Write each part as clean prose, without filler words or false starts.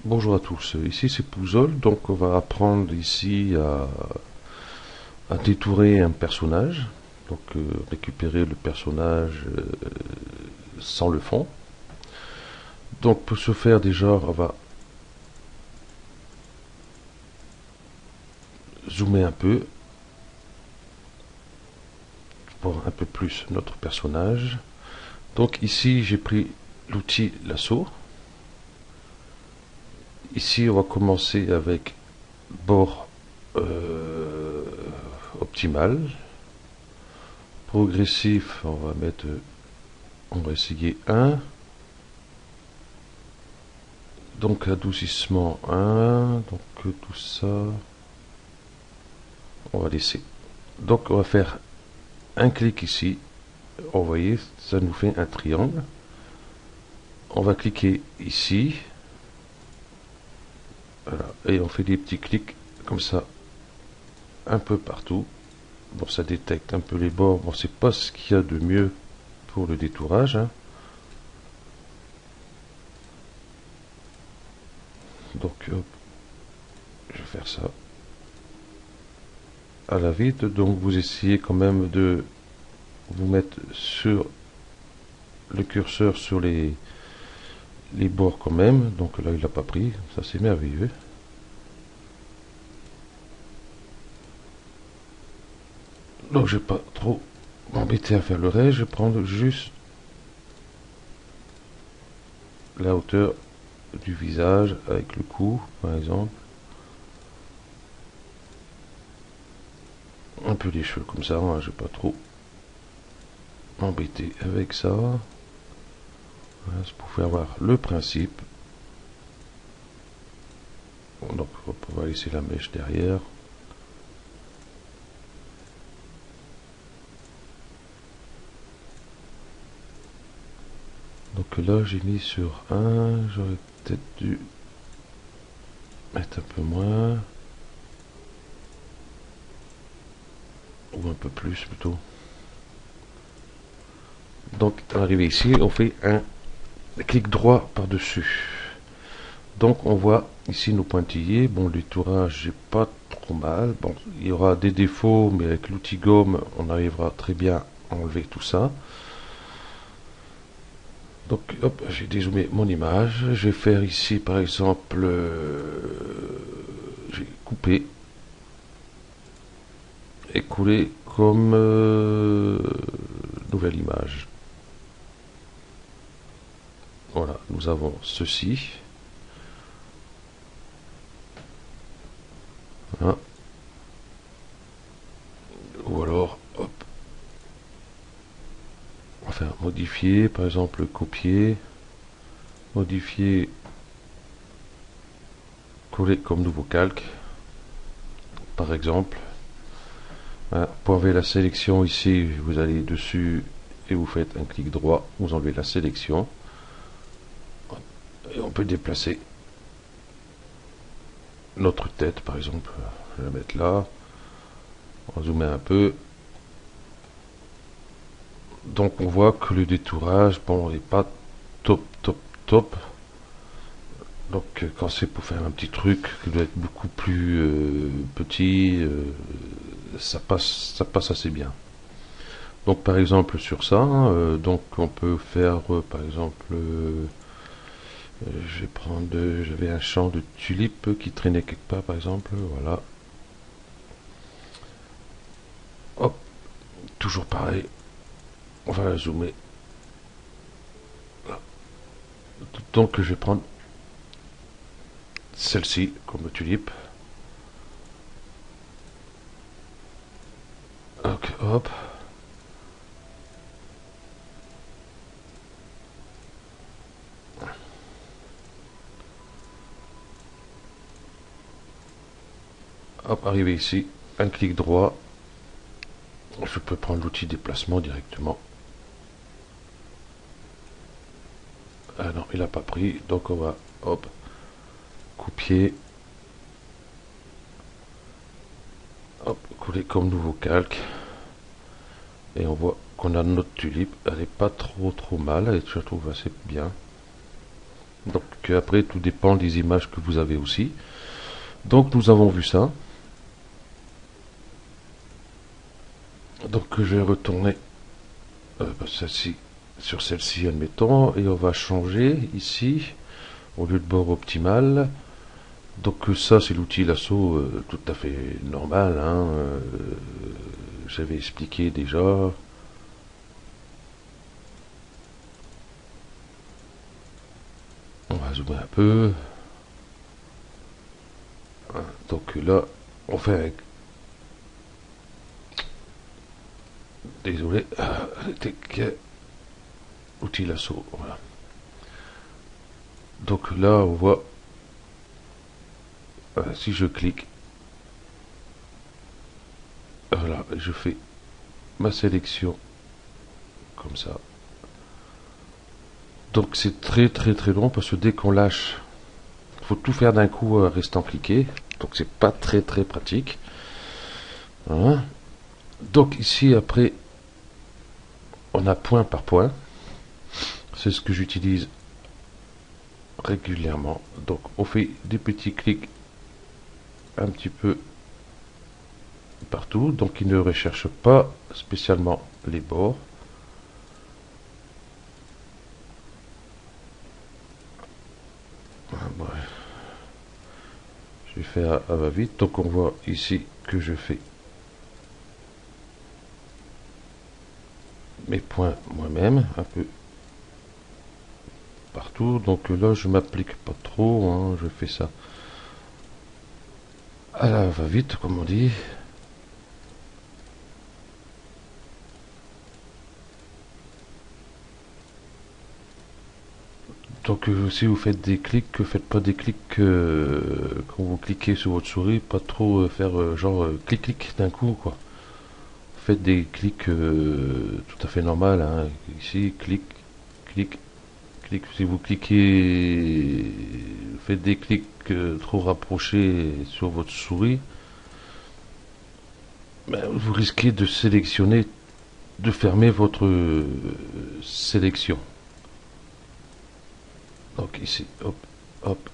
Bonjour à tous, ici c'est Pouzol, donc on va apprendre ici à détourer un personnage, donc récupérer le personnage sans le fond. Donc pour ce faire déjà on va zoomer un peu pour voir un peu plus notre personnage. Donc ici j'ai pris l'outil lasso. Ici on va commencer avec bord optimal. Progressif, on va essayer 1. Donc adoucissement 1, donc tout ça, on va laisser. Donc on va faire un clic ici, vous voyez, ça nous fait un triangle. On va cliquer ici, voilà, et on fait des petits clics comme ça, un peu partout. Bon, ça détecte un peu les bords, bon, c'est pas ce qu'il y a de mieux pour le détourage, hein. Donc hop, je vais faire ça à la vite. Donc vous essayez quand même de vous mettre sur le curseur sur les bords quand même. Donc là il n'a pas pris, ça c'est merveilleux. Donc je vais pas trop m'embêter à faire le reste, je vais prendre juste la hauteur du visage avec le cou par exemple. Un peu les cheveux comme ça, hein, je vais pas trop m'embêter avec ça. Voilà, c'est pour faire voir le principe. Donc on va laisser la mèche derrière. Donc là j'ai mis sur 1, j'aurais peut-être dû mettre un peu moins. Ou un peu plus plutôt. Donc arrivé ici, on fait un clic droit par-dessus. Donc on voit ici nos pointillés. Bon, le tourage, j'ai pas trop mal. Bon, il y aura des défauts, mais avec l'outil gomme, on arrivera très bien à enlever tout ça. Donc hop, j'ai dézoomé mon image. Je vais faire ici par exemple, j'ai coupé et coller comme nouvelle image. Voilà, nous avons ceci. Hein. Ou alors, hop, on va faire modifier, par exemple copier, modifier, coller comme nouveau calque, par exemple. Hein, pour enlever la sélection ici, vous allez dessus et vous faites un clic droit, vous enlevez la sélection. Et on peut déplacer notre tête, par exemple. Je vais la mettre là. On va zoomer un peu. Donc on voit que le détourage, bon, n'est pas top. Donc quand c'est pour faire un petit truc qui doit être beaucoup plus petit, ça passe assez bien. Donc par exemple sur ça, donc on peut faire par exemple, je vais prendre, j'avais un champ de tulipes qui traînait quelque part par exemple, voilà. Hop, toujours pareil, on va la zoomer. Là. Donc je vais prendre celle-ci comme tulipe. Donc, hop. Hop, arrivé ici, un clic droit. Je peux prendre l'outil déplacement directement. Ah non, il n'a pas pris, donc on va, hop, copier. Hop, coller comme nouveau calque. Et on voit qu'on a notre tulipe. Elle n'est pas trop mal, je trouve assez bien. Donc après, tout dépend des images que vous avez aussi. Donc nous avons vu ça. Donc je vais retourner celle-ci sur celle-ci, admettons, et on va changer ici, au lieu de bord optimal. Donc ça, c'est l'outil lasso tout à fait normal, hein, j'avais expliqué déjà. On va zoomer un peu. Donc là, on fait avec... Désolé, outil lasso, voilà. Donc là, on voit, si je clique, voilà, je fais ma sélection comme ça. Donc c'est très très très long parce que dès qu'on lâche, il faut tout faire d'un coup restant cliqué. Donc c'est pas très très pratique. Voilà. Donc ici après, on a point par point. C'est ce que j'utilise régulièrement. Donc on fait des petits clics un petit peu partout. Donc il ne recherche pas spécialement les bords. Bref. Je vais faire à va-vite. Donc on voit ici que je fais mes points moi-même, un peu partout. Donc là, je m'applique pas trop, hein, je fais ça à la va-vite, comme on dit. Donc si vous faites des clics, faites pas des clics quand vous cliquez sur votre souris, pas trop faire genre clic clic d'un coup quoi. Faites des clics tout à fait normal, hein. Ici clic clic clic. Si vous cliquez, faites des clics trop rapprochés sur votre souris, ben, vous risquez de sélectionner, de fermer votre sélection. Donc ici, hop, hop.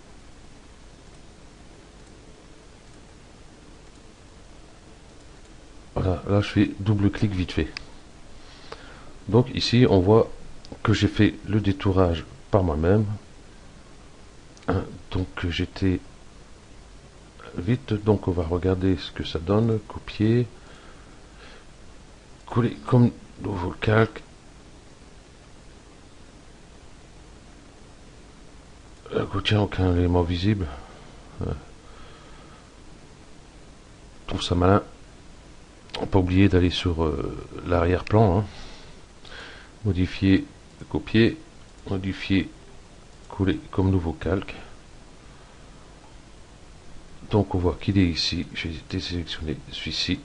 Voilà, là je fais double clic vite fait. Donc ici on voit que j'ai fait le détourage par moi-même. Donc j'étais vite, donc on va regarder ce que ça donne. Copier, coller comme nouveau calque. Contient aucun élément visible. Je trouve ça malin. On pas oublier d'aller sur l'arrière-plan. Hein. Modifier, copier, modifier, coller comme nouveau calque. Donc on voit qu'il est ici. J'ai désélectionné celui-ci.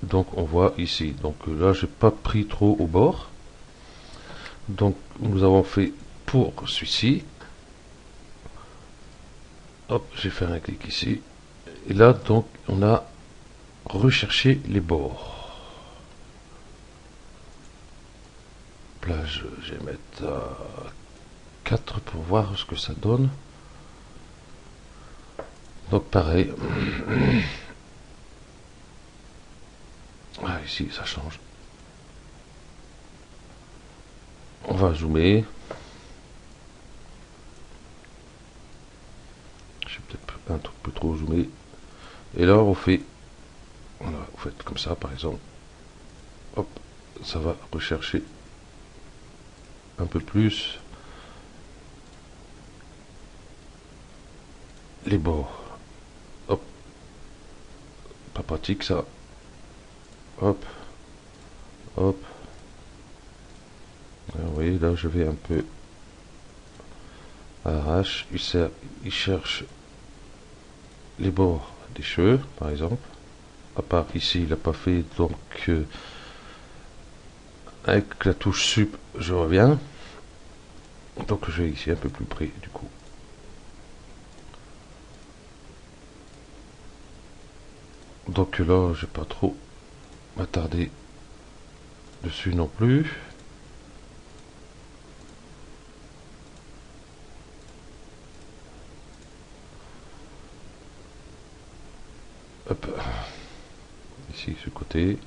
Donc on voit ici. Donc là j'ai pas pris trop au bord. Donc nous avons fait pour celui-ci. Hop, j'ai fait un clic ici. Et là donc on a recherché les bords. Là je vais mettre à 4 pour voir ce que ça donne. Donc pareil. Ah, ici ça change. On va zoomer. J'ai peut-être un truc peu trop zoomé. Et là on fait. Voilà, vous faites comme ça par exemple. Hop, ça va rechercher un peu plus les bords. Hop, pas pratique ça. Hop, hop. Alors, vous voyez là je vais un peu à l'arrache. Il cherche les bords des cheveux par exemple. À part ici il n'a pas fait, donc avec la touche sup je reviens. Donc je vais ici un peu plus près du coup. Donc là je vais pas trop m'attarder dessus non plus. Hop, ici ce côté.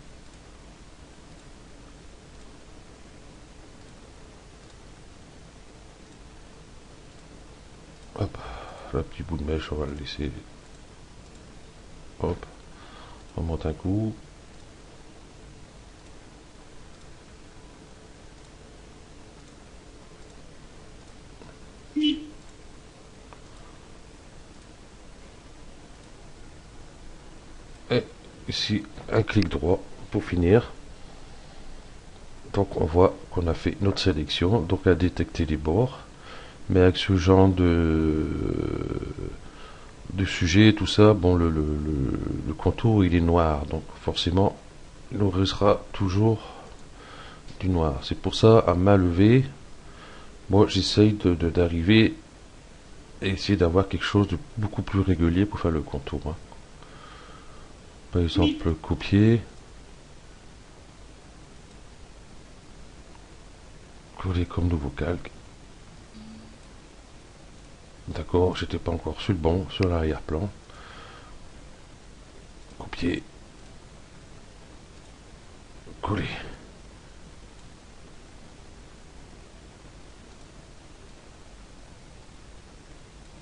Hop, le petit bout de mèche, on va le laisser. Hop, on monte un coup. Et ici, un clic droit pour finir. Donc on voit qu'on a fait notre sélection, donc à détecter les bords. Mais avec ce genre de sujet, tout ça, bon, le contour il est noir, donc forcément il nous restera toujours du noir. C'est pour ça, à main levée, moi j'essaye d'arriver et essayer d'avoir quelque chose de beaucoup plus régulier pour faire le contour. Hein. Par exemple, copier, coller comme nouveau calque. D'accord, j'étais pas encore sur le bon, sur l'arrière-plan. Copier, coller.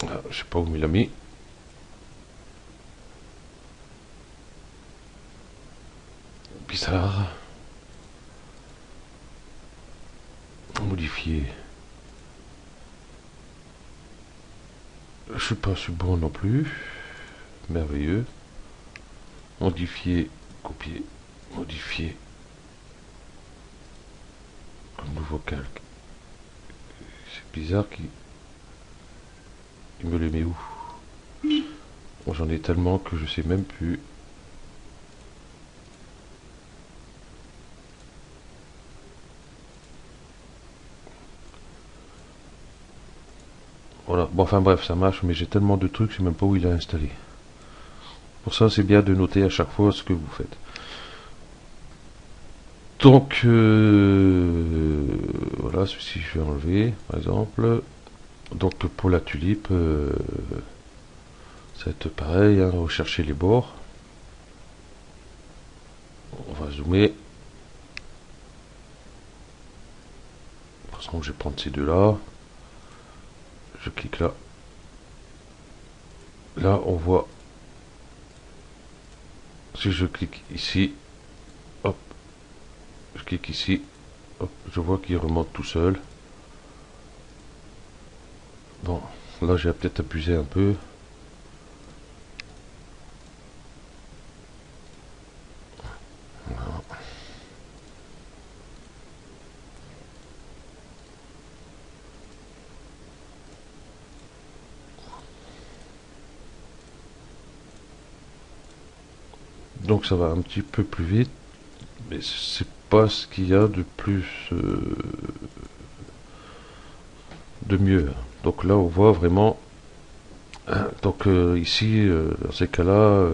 Ah, je sais pas où il l'a mis. Bizarre. Modifier. Je suis pas sur bon non plus. Merveilleux. Modifier, copier, modifier. Un nouveau calque. C'est bizarre qu'il me le met où. Bon, j'en ai tellement que je sais même plus. Voilà, bon enfin bref, ça marche, mais j'ai tellement de trucs, je sais même pas où il a installé. Pour ça, c'est bien de noter à chaque fois ce que vous faites. Donc, voilà, ceci je vais enlever, par exemple. Donc pour la tulipe, ça va être pareil, hein, rechercher les bords. On va zoomer. Par exemple, je vais prendre ces deux-là. Je clique là. Là, on voit. Si je clique ici, hop, je clique ici, hop, je vois qu'il remonte tout seul. Bon, là j'ai peut-être abusé un peu. Voilà. Donc ça va un petit peu plus vite, mais c'est pas ce qu'il y a de plus de mieux. Donc là on voit vraiment. Donc ici, dans ces cas-là,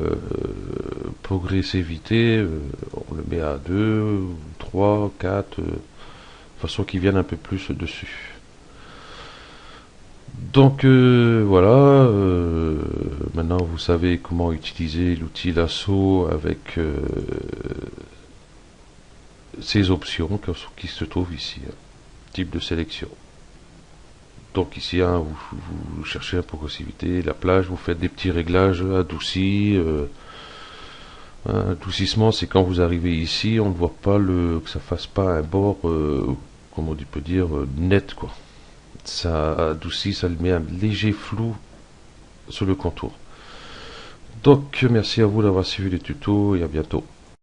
progressivité, on le met à 2, 3, 4, de façon qu'ils viennent un peu plus dessus. Donc voilà, maintenant vous savez comment utiliser l'outil lasso avec ces options qui se trouvent ici, hein. Type de sélection. Donc ici, hein, vous cherchez la progressivité, la plage, vous faites des petits réglages adoucis. Un adoucissement, c'est quand vous arrivez ici, on ne voit pas que ça fasse pas un bord, comme on peut dire, net, quoi. Ça adoucit, ça met un léger flou sur le contour. Donc merci à vous d'avoir suivi le tuto et à bientôt.